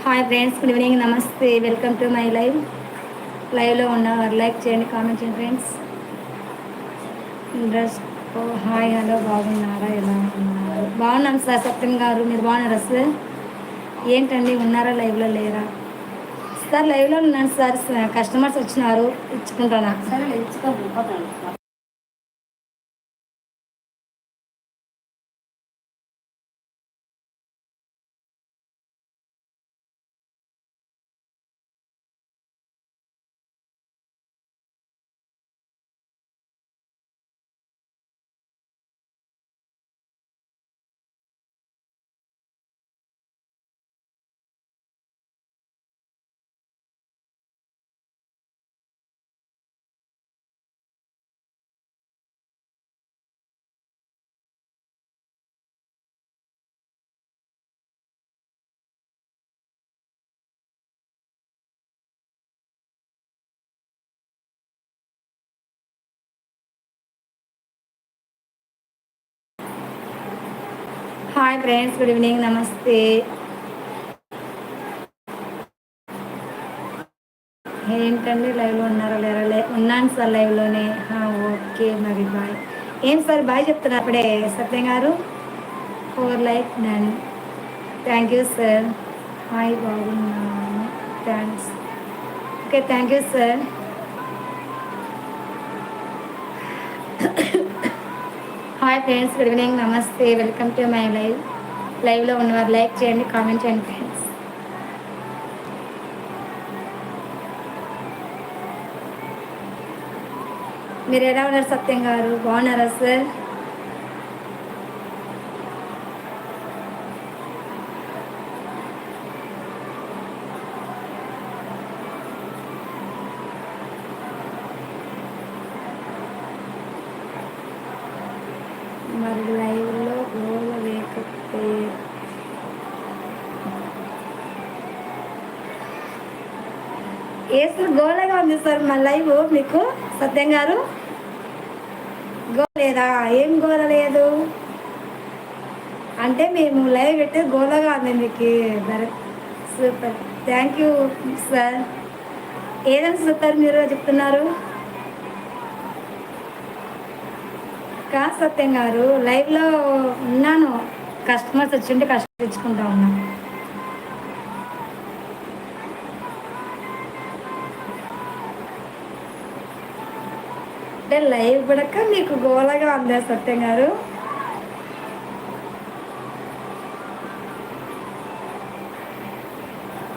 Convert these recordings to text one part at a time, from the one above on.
Hi friends, good evening, namaste, welcome to my లైవ్లో ఉన్నవారు like చేయండి, కామెంట్ చేయండి ఫ్రెండ్స్. ఇంట్రెస్ట్ హాయ్, హలో, బాగున్నారా? ఎలా ఉన్నారు? బాగున్నాం సార్. సత్యం గారు, మీరు బాగున్నారా సార్? ఏంటండి, ఉన్నారా లైవ్లో? లేరా సార్? లైవ్లో ఉన్నాను సార్. కస్టమర్స్ వచ్చినారు, ఇచ్చుకుంటానా? సరే, ఇచ్చుకోండి. హాయ్ ఫ్రెండ్స్, గుడ్ ఈవినింగ్, నమస్తే. ఏంటండి, లైవ్లో ఉన్నారా? లేరా? ఉన్నాను సార్ లైవ్లోనే. ఓకే, మరి బాయ్. ఏం సార్ బాయ్ చెప్తున్నారు అప్పుడే Satyam garu? 4 like done. Thank you sir. Hi, బాగున్నాను, thanks. Okay, thank you sir. Hi friends, good evening, namaste, welcome to my లైవ్లో ఉన్నవారు లైక్ చేయండి, కామెంట్ చేయండి ఫ్రెండ్స్. మీరు ఎలా ఉన్నారు సత్యం గారు? బాగున్నారా సార్? మరి లైవ్లో గోల లేకపోతే ఏసు గోలగా ఉంది సార్ మా లైవ్ మీకు సత్యం గారు. గోల లేదా? ఏం గోల లేదు అంటే మేము లైవ్ పెట్టి గోలగా ఉంది మీకు. Super, thank you sir. ఏదైనా సూపర్ మీరు చెప్తున్నారు కా సత్యం గారు? లైవ్లో ఉన్నాను, కస్టమర్స్ వచ్చింటే కష్టం తెచ్చుకుంటా ఉన్నాను. అంటే లైవ్ పడక మీకు గోలగా ఉందా సత్యం గారు?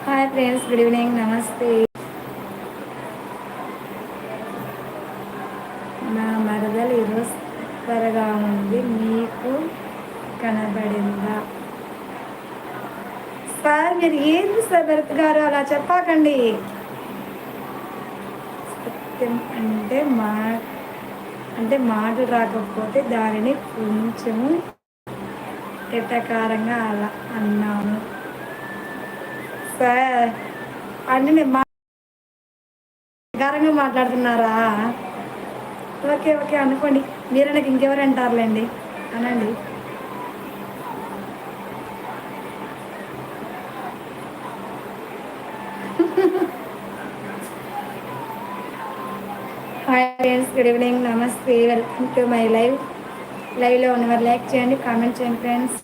హాయ్ ఫ్రెండ్స్, గుడ్ ఈవినింగ్, నమస్తే. నా మరదలు ఈరోజు త్వరగా ఉంది, మీకు కనబడిందా సార్? మీరు ఏంది సార్ భరత్ గారు అలా చెప్పకండి. సత్యం అంటే మాటలు రాకపోతే దానిని కొంచెము ఎటకారంగా అలా అన్నాను సార్. అంటే నేను ఎటకారంగా మాట్లాడుతున్నారా? ఓకే ఓకే అనుకోండి. మీరు నాకు ఇంకెవరు అంటారులేండి, అనండి. Hi friends, good evening, namaste, welcome to my లైవ్లో ఉన్నవారు లైక్ చేయండి, కామెంట్ చేయండి ఫ్రెండ్స్.